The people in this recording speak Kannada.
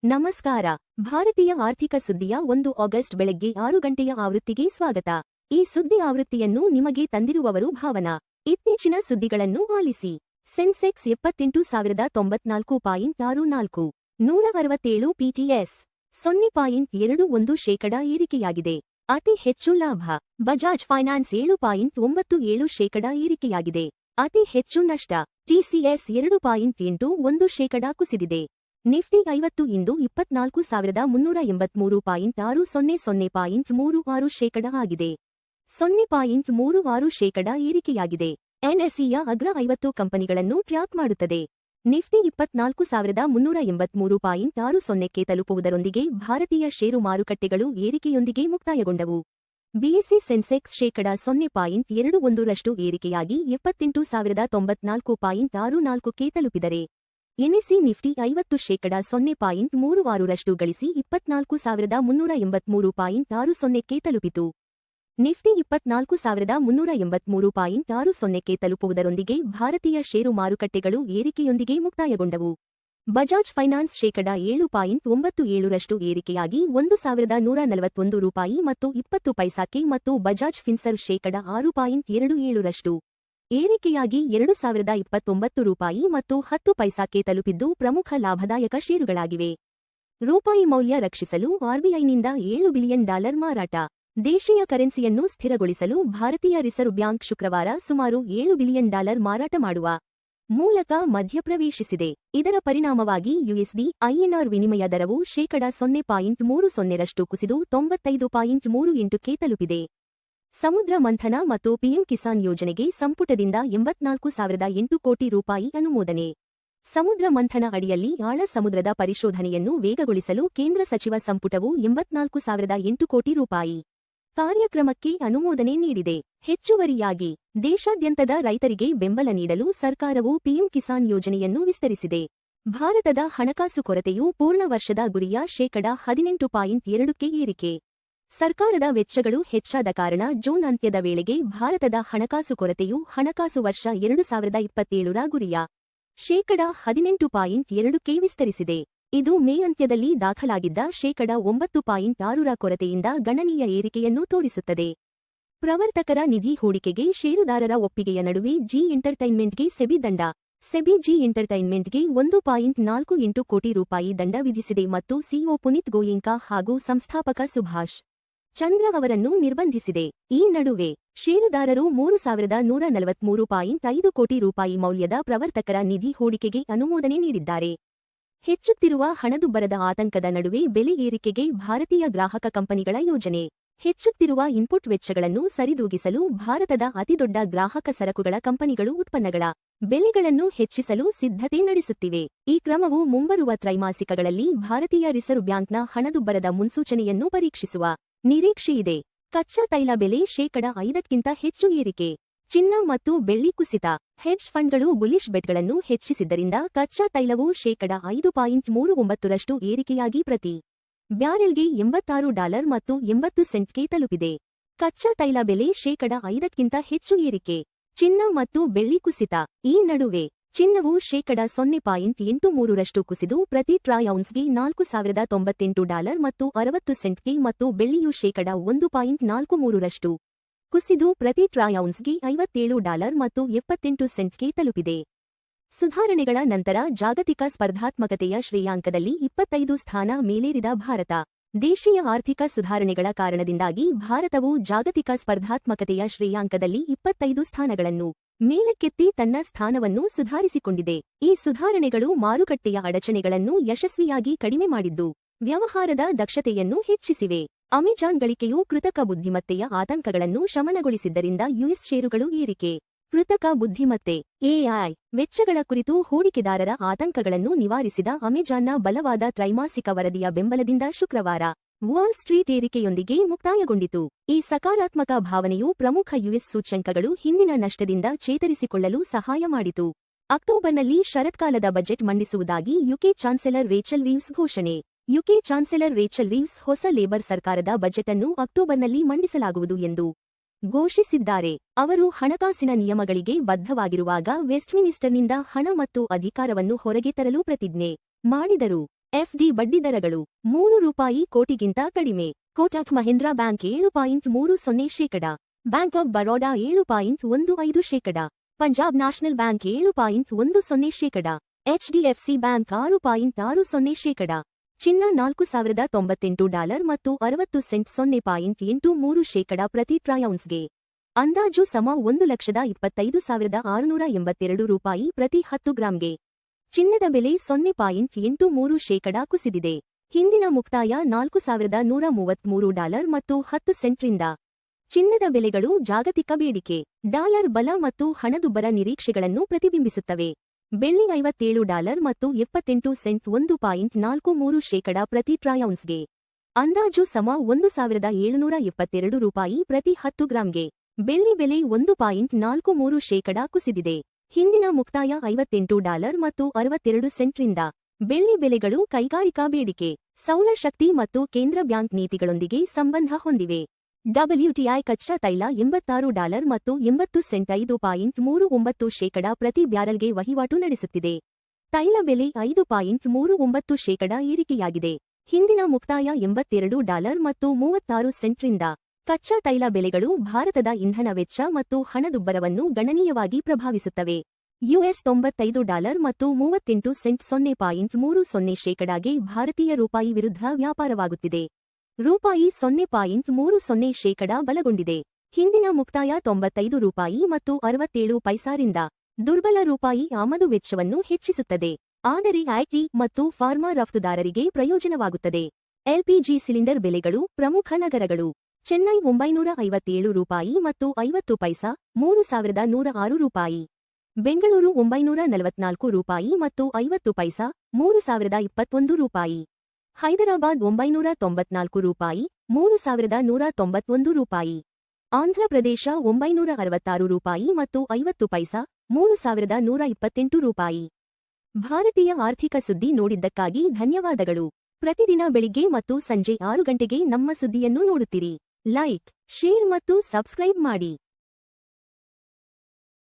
ನಮಸ್ಕಾರ. ಭಾರತೀಯ ಆರ್ಥಿಕ ಸುದ್ದಿಯ 1 ಆಗಸ್ಟ್ ಬೆಳಗ್ಗೆ 6 ಗಂಟೆಯ ಆವೃತ್ತಿಗೆ ಸ್ವಾಗತ. ಈ ಸುದ್ದಿ ಆವೃತ್ತಿಯನ್ನು ನಿಮಗೆ ತಂದಿರುವವರು ಭಾವನಾ. ಇತ್ತೀಚಿನ ಸುದ್ದಿಗಳನ್ನು ಆಲಿಸಿ. ಸೆನ್ಸೆಕ್ಸ್ 78,094.64, 167 ಪಿಟಿಎಸ್, 0.21% ಏರಿಕೆಯಾಗಿದೆ. ಅತಿ ಹೆಚ್ಚು ಲಾಭ. ಬಜಾಜ್ ಫೈನಾನ್ಸ್ 7.97% ಏರಿಕೆಯಾಗಿದೆ. ಅತಿ ಹೆಚ್ಚು ನಷ್ಟ. ಟಿಸಿಎಸ್ 2.81% ಕುಸಿದಿದೆ. ನಿಫ್ಟಿ 50 ಇಂದು 24,383.600.36% ಆಗಿದೆ. 0.36% ಏರಿಕೆಯಾಗಿದೆ. ಎನ್ಎಸ್ಇಯ ಅಗ್ರ 50 ಕಂಪನಿಗಳನ್ನು ಟ್ರ್ಯಾಕ್ ಮಾಡುತ್ತದೆ. ನಿಫ್ಟಿ 24,383.60ಕ್ಕೆ ತಲುಪುವುದರೊಂದಿಗೆ ಭಾರತೀಯ ಷೇರು ಮಾರುಕಟ್ಟೆಗಳು ಏರಿಕೆಯೊಂದಿಗೆ ಮುಕ್ತಾಯಗೊಂಡವು. ಬಿಎಸ್ಇ ಸೆನ್ಸೆಕ್ಸ್ (21%) ಏರಿಕೆಯಾಗಿ 78,094.64ಕ್ಕೆ ತಲುಪಿದರೆ, ಎನ್ಎಸ್ಇ ನಿಫ್ಟಿ 50 (0.36% ಗಳಿಸಿ 24,383.60ಕ್ಕೆ ತಲುಪಿತು. ನಿಫ್ಟಿ 24,383.60ಕ್ಕೆ ತಲುಪುವುದರೊಂದಿಗೆ ಭಾರತೀಯ ಷೇರು ಮಾರುಕಟ್ಟೆಗಳು ಏರಿಕೆಯೊಂದಿಗೆ ಮುಕ್ತಾಯಗೊಂಡವು. ಬಜಾಜ್ ಫೈನಾನ್ಸ್ (7.97% ಏರಿಕೆಯಾಗಿ ₹1,141.20 ಮತ್ತು ಬಜಾಜ್ ಫಿನ್ಸರ್ವ್ (6.27% ಏರಿಕೆಯಾಗಿ ₹2,029.10 ತಲುಪಿದ್ದು ಪ್ರಮುಖ ಲಾಭದಾಯಕ ಷೇರುಗಳಾಗಿವೆ. ರೂಪಾಯಿ ಮೌಲ್ಯ ರಕ್ಷಿಸಲು ಆರ್ಬಿಐನಿಂದ $7 ಬಿಲಿಯನ್ ಮಾರಾಟ. ದೇಶೀಯ ಕರೆನ್ಸಿಯನ್ನು ಸ್ಥಿರಗೊಳಿಸಲು ಭಾರತೀಯ ರಿಸರ್ವ್ ಬ್ಯಾಂಕ್ ಶುಕ್ರವಾರ ಸುಮಾರು $7 ಬಿಲಿಯನ್ ಮಾರಾಟ ಮಾಡುವ ಮೂಲಕ ಮಧ್ಯಪ್ರವೇಶಿಸಿದೆ. ಇದರ ಪರಿಣಾಮವಾಗಿ ಯುಎಸ್ಡಿ ಐಎನ್ಆರ್ ವಿನಿಮಯ ದರವು %0.30 ಕುಸಿದು 95.38ಕ್ಕೆ ತಲುಪಿದೆ. ಸಮುದ್ರ ಮಂಥನ ಮತ್ತು ಪಿಎಂ ಕಿಸಾನ್ ಯೋಜನೆಗೆ ಸಂಪುಟದಿಂದ 84,008 ಕೋಟಿ ರೂಪಾಯಿ ಅನುಮೋದನೆ. ಸಮುದ್ರ ಮಂಥನ ಅಡಿಯಲ್ಲಿ ಆಳ ಸಮುದ್ರದ ಪರಿಶೋಧನೆಯನ್ನು ವೇಗಗೊಳಿಸಲು ಕೇಂದ್ರ ಸಚಿವ ಸಂಪುಟವು 84,008 ಕೋಟಿ ರೂಪಾಯಿ ಕಾರ್ಯಕ್ರಮಕ್ಕೆ ಅನುಮೋದನೆ ನೀಡಿದೆ. ಹೆಚ್ಚುವರಿಯಾಗಿ ದೇಶಾದ್ಯಂತದ ರೈತರಿಗೆ ಬೆಂಬಲ ನೀಡಲು ಸರ್ಕಾರವು ಪಿಎಂ ಕಿಸಾನ್ ಯೋಜನೆಯನ್ನು ವಿಸ್ತರಿಸಿದೆ. ಭಾರತದ ಹಣಕಾಸು ಕೊರತೆಯು ಪೂರ್ಣ ವರ್ಷದ ಗುರಿಯ %18.2ಕ್ಕೆ ಏರಿಕೆ. ಸರ್ಕಾರದ ವೆಚ್ಚಗಳು ಹೆಚ್ಚಾದ ಕಾರಣ ಜೂನ್ ಅಂತ್ಯದ ವೇಳೆಗೆ ಭಾರತದ ಹಣಕಾಸು ಕೊರತೆಯು ಹಣಕಾಸು ವರ್ಷ 2027ರ ಗುರಿಯ %18.2ಕ್ಕೆ ವಿಸ್ತರಿಸಿದೆ. ಇದು ಮೇ ಅಂತ್ಯದಲ್ಲಿ ದಾಖಲಾಗಿದ್ದ %9.6ರ ಕೊರತೆಯಿಂದ ಗಣನೀಯ ಏರಿಕೆಯನ್ನು ತೋರಿಸುತ್ತದೆ. ಪ್ರವರ್ತಕರ ನಿಧಿ ಹೂಡಿಕೆಗೆ ಷೇರುದಾರರ ಒಪ್ಪಿಗೆಯ ನಡುವೆ ಜಿ ಎಂಟರ್ಟೈನ್ಮೆಂಟ್ಗೆ ಸೆಬಿ ದಂಡ. ಸೆಬಿ ಜಿ ಎಂಟರ್ಟೈನ್ಮೆಂಟ್ಗೆ ₹1.48 ಕೋಟಿ ದಂಡ ವಿಧಿಸಿದೆ ಮತ್ತು ಸಿಇಒ ಪುನೀತ್ ಗೋಯೆಂಕಾ ಹಾಗೂ ಸಂಸ್ಥಾಪಕ ಸುಭಾಷ್ ಚಂದ್ರ ಅವರನ್ನು ನಿರ್ಬಂಧಿಸಿದೆ. ಈ ನಡುವೆ ಷೇರುದಾರರು ₹3,143.5 ಕೋಟಿ ಮೌಲ್ಯದ ಪ್ರವರ್ತಕರ ನಿಧಿ ಹೂಡಿಕೆಗೆ ಅನುಮೋದನೆ ನೀಡಿದ್ದಾರೆ. ಹೆಚ್ಚುತ್ತಿರುವ ಹಣದುಬ್ಬರದ ಆತಂಕದ ನಡುವೆ ಬೆಲೆ ಏರಿಕೆಗೆ ಭಾರತೀಯ ಗ್ರಾಹಕ ಕಂಪನಿಗಳ ಯೋಜನೆ. ಹೆಚ್ಚುತ್ತಿರುವ ಇನ್ಪುಟ್ ವೆಚ್ಚಗಳನ್ನು ಸರಿದೂಗಿಸಲು ಭಾರತದ ಅತಿದೊಡ್ಡ ಗ್ರಾಹಕ ಸರಕುಗಳ ಕಂಪನಿಗಳು ಉತ್ಪನ್ನಗಳ ಬೆಲೆಗಳನ್ನು ಹೆಚ್ಚಿಸಲು ಸಿದ್ಧತೆ ನಡೆಸುತ್ತಿವೆ. ಈ ಕ್ರಮವು ಮುಂಬರುವ ತ್ರೈಮಾಸಿಕಗಳಲ್ಲಿ ಭಾರತೀಯ ರಿಸರ್ವ್ ಬ್ಯಾಂಕ್ನ ಹಣದುಬ್ಬರದ ಮುನ್ಸೂಚನೆಯನ್ನು ಪರೀಕ್ಷಿಸುವ ನಿರೀಕ್ಷೆಯಿದೆ. ಕಚ್ಚಾ ತೈಲ ಬೆಲೆ %5ಕ್ಕಿಂತ ಹೆಚ್ಚು ಏರಿಕೆ. ಚಿನ್ನ ಮತ್ತು ಬೆಳ್ಳಿ ಕುಸಿತ. ಹೆಡ್ಜ್ ಫಂಡ್ಗಳು ಬುಲಿಶ್ ಬೆಟ್ಗಳನ್ನು ಹೆಚ್ಚಿಸಿದ್ದರಿಂದ ಕಚ್ಚಾ ತೈಲವು %5.39 ಏರಿಕೆಯಾಗಿ ಪ್ರತಿ ಬ್ಯಾರೆಲ್ಗೆ $86 ಮತ್ತು 80 ಸೆಂಟ್ಗೆ ತಲುಪಿದೆ. ಕಚ್ಚಾ ತೈಲ ಬೆಲೆ %5ಕ್ಕಿಂತ ಹೆಚ್ಚು ಏರಿಕೆ. ಚಿನ್ನ ಮತ್ತು ಬೆಳ್ಳಿ ಕುಸಿತ. ಈ ನಡುವೆ ಚಿನ್ನವು %0.83 ಕುಸಿದು ಪ್ರತಿ ಟ್ರಾಯ್ ಔನ್ಸ್ಗೆ $4,098 ಮತ್ತು 60 ಸೆಂಟ್ಗೆ ಮತ್ತು ಬೆಳ್ಳಿಯು %1.43 ಕುಸಿದು ಪ್ರತಿ ಟ್ರಾಯ್ ಔನ್ಸ್ಗೆ $57 ಮತ್ತು 78 ಸೆಂಟ್ಗೆ ತಲುಪಿದೆ. ಸುಧಾರಣೆಗಳ ನಂತರ ಜಾಗತಿಕ ಸ್ಪರ್ಧಾತ್ಮಕತೆಯ ಶ್ರೇಯಾಂಕದಲ್ಲಿ 25 ಸ್ಥಾನ ಮೇಲೇರಿದ ಭಾರತ. ದೇಶೀಯ ಆರ್ಥಿಕ ಸುಧಾರಣೆಗಳ ಕಾರಣದಿಂದಾಗಿ ಭಾರತವು ಜಾಗತಿಕ ಸ್ಪರ್ಧಾತ್ಮಕತೆಯ ಶ್ರೇಯಾಂಕದಲ್ಲಿ 25 ಸ್ಥಾನಗಳನ್ನು ಮೇಲಕ್ಕೆತ್ತಿ ತನ್ನ ಸ್ಥಾನವನ್ನು ಸುಧಾರಿಸಿಕೊಂಡಿದೆ. ಈ ಸುಧಾರಣೆಗಳು ಮಾರುಕಟ್ಟೆಯ ಅಡಚಣೆಗಳನ್ನು ಯಶಸ್ವಿಯಾಗಿ ಕಡಿಮೆ ಮಾಡಿದ್ದು, ವ್ಯವಹಾರದ ದಕ್ಷತೆಯನ್ನು ಹೆಚ್ಚಿಸಿವೆ. ಅಮೆಜಾನ್ ಗಳಿಕೆಯು ಕೃತಕ ಬುದ್ಧಿಮತ್ತೆಯ ಆತಂಕಗಳನ್ನು ಶಮನಗೊಳಿಸಿದ್ದರಿಂದ ಯುಎಸ್ ಷೇರುಗಳು ಏರಿಕೆ. ಕೃತಕ ಬುದ್ಧಿಮತ್ತೆ ಎಐ ವೆಚ್ಚಗಳ ಕುರಿತು ಹೂಡಿಕೆದಾರರ ಆತಂಕಗಳನ್ನು ನಿವಾರಿಸಿದ ಅಮೆಜಾನ್ನ ಬಲವಾದ ತ್ರೈಮಾಸಿಕ ವರದಿಯ ಬೆಂಬಲದಿಂದ ಶುಕ್ರವಾರ ವಾಲ್ ಸ್ಟ್ರೀಟ್ ಏರಿಕೆಯೊಂದಿಗೆ ಮುಕ್ತಾಯಗೊಂಡಿತು. ಈ ಸಕಾರಾತ್ಮಕ ಭಾವನೆಯು ಪ್ರಮುಖ ಯುಎಸ್ ಸೂಚ್ಯಂಕಗಳು ಹಿಂದಿನ ನಷ್ಟದಿಂದ ಚೇತರಿಸಿಕೊಳ್ಳಲು ಸಹಾಯ ಮಾಡಿತು. ಅಕ್ಟೋಬರ್ನಲ್ಲಿ ಶರತ್ಕಾಲದ ಬಜೆಟ್ ಮಂಡಿಸುವುದಾಗಿ ಯುಕೆ ಚಾನ್ಸೆಲರ್ ರೇಚಲ್ ರೀವ್ಸ್ ಘೋಷಣೆ. ಯುಕೆ ಚಾನ್ಸೆಲರ್ ರೇಚಲ್ ರೀವ್ಸ್ ಹೊಸ ಲೇಬರ್ ಸರ್ಕಾರದ ಬಜೆಟ್ ಅನ್ನು ಅಕ್ಟೋಬರ್ನಲ್ಲಿ ಮಂಡಿಸಲಾಗುವುದು ಎಂದು ಘೋಷಿಸಿದ್ದಾರೆ. ಅವರು ಹಣಕಾಸಿನ ನಿಯಮಗಳಿಗೆ ಬದ್ಧವಾಗಿರುವಾಗ ವೆಸ್ಟ್ಮಿನಿಸ್ಟರ್ನಿಂದ ಹಣ ಮತ್ತು ಅಧಿಕಾರವನ್ನು ಹೊರಗೆ ತರಲು ಪ್ರತಿಜ್ಞೆ ಮಾಡಿದರು. ಎಫ್ಡಿ ಬಡ್ಡಿದರಗಳು 3 ರೂಪಾಯಿ ಕೋಟಿಗಿಂತ ಕಡಿಮೆ. Kotak Mahindra bank 7.30%. Bank of Baroda 7.15%. Punjab national bank 7.10%. HDFC bank 6.60%. ಚಿನ್ನ $4,098 ಮತ್ತು 60 ಸೆಂಟ್ 0.83% ಪ್ರತಿ ಟ್ರಾಯ್ ಔನ್ಸ್ಗೆ. ಅಂದಾಜು ಸಮ $1,25,682 ಪ್ರತಿ 10 ಗ್ರಾಂಗೆ. ಚಿನ್ನದ ಬೆಲೆ 0.83% ಕುಸಿದಿದೆ. ಹಿಂದಿನ ಮುಕ್ತಾಯ $4,133 ಮತ್ತು 10 ಸೆಂಟ್ರಿಂದ. ಚಿನ್ನದ ಬೆಲೆಗಳು ಜಾಗತಿಕ ಬೇಡಿಕೆ, ಡಾಲರ್ ಬಲ ಮತ್ತು ಹಣದುಬ್ಬರ ನಿರೀಕ್ಷೆಗಳನ್ನು ಪ್ರತಿಬಿಂಬಿಸುತ್ತವೆ. ಬೆಳ್ಳಿ $57 ಮತ್ತು 78 ಸೆಂಟ್ 1.43% ಪ್ರತಿ ಟ್ರಾಯ್ ಔನ್ಸ್ಗೆ. ಅಂದಾಜು ಸಮ $1,722 ಪ್ರತಿ 10 ಗ್ರಾಂಗೆ. ಬೆಳ್ಳಿ ಬೆಲೆ 1.43% ಕುಸಿದಿದೆ. ಹಿಂದಿನ ಮುಕ್ತಾಯ $58 ಮತ್ತು 62 ಸೆಂಟ್ರಿಂದ. ಬೆಳ್ಳಿ ಬೆಲೆಗಳು ಕೈಗಾರಿಕಾ ಬೇಡಿಕೆ, ಸೌರಶಕ್ತಿ ಮತ್ತು ಕೇಂದ್ರ ಬ್ಯಾಂಕ್ ನೀತಿಗಳೊಂದಿಗೆ ಸಂಬಂಧ ಹೊಂದಿವೆ. WTI ಕಚ್ಚಾ ತೈಲ $86 ಮತ್ತು 80 ಸೆಂಟ್ 5.39% ಪ್ರತಿ ಬ್ಯಾರಲ್ಗೆ ವಹಿವಾಟು ನಡೆಸುತ್ತಿದೆ. ತೈಲ ಬೆಲೆ 5.39% ಏರಿಕೆಯಾಗಿದೆ. ಹಿಂದಿನ ಮುಕ್ತಾಯ $82 ಮತ್ತು 36 ಸೆಂಟ್ರಿಂದ. ಕಚ್ಚಾ ತೈಲ ಬೆಲೆಗಳು ಭಾರತದ ಇಂಧನ ವೆಚ್ಚ ಮತ್ತು ಹಣದುಬ್ಬರವನ್ನು ಗಣನೀಯವಾಗಿ ಪ್ರಭಾವಿಸುತ್ತವೆ. US $95 ಮತ್ತು 38 ಸೆಂಟ್ 0.30%ಗೆ ಭಾರತೀಯ ರೂಪಾಯಿ ವಿರುದ್ಧ ವ್ಯಾಪಾರವಾಗುತ್ತಿದೆ. ರೂಪಾಯಿ 0.30% ಬಲಗೊಂಡಿದೆ. ಹಿಂದಿನ ಮುಕ್ತಾಯ $95 ಮತ್ತು 67 ಪೈಸಾರಿಂದ. ದುರ್ಬಲ ರೂಪಾಯಿ ಆಮದು ವೆಚ್ಚವನ್ನು ಹೆಚ್ಚಿಸುತ್ತದೆ, ಆದರೆ ಐಟಿ ಮತ್ತು ಫಾರ್ಮಾ ರಫ್ತುದಾರರಿಗೆ ಪ್ರಯೋಜನವಾಗುತ್ತದೆ. ಎಲ್ಪಿಜಿ ಸಿಲಿಂಡರ್ ಬೆಲೆಗಳು ಪ್ರಮುಖ ನಗರಗಳು. ಚೆನ್ನೈ $957 ಮತ್ತು 50 ಪೈಸಾ, $3,106. ಬೆಂಗಳೂರು $944 ಮತ್ತು 50 ಪೈಸಾ, $3,021. ಹೈದರಾಬಾದ್ $994, $3,191. ಆಂಧ್ರಪ್ರದೇಶ $966 ಮತ್ತು 50 ಪೈಸಾ, $3,128. ಭಾರತೀಯ ಆರ್ಥಿಕ ಸುದ್ದಿ ನೋಡಿದ್ದಕ್ಕಾಗಿ ಧನ್ಯವಾದಗಳು. ಪ್ರತಿದಿನ ಬೆಳಿಗ್ಗೆ ಮತ್ತು ಸಂಜೆ 6 ಗಂಟೆಗೆ ನಮ್ಮ ಸುದ್ದಿಯನ್ನು ನೋಡುತ್ತೀರಿ. ಲೈಕ್, ಶೇರ್ ಮತ್ತು ಸಬ್ಸ್ಕ್ರೈಬ್ ಮಾಡಿ.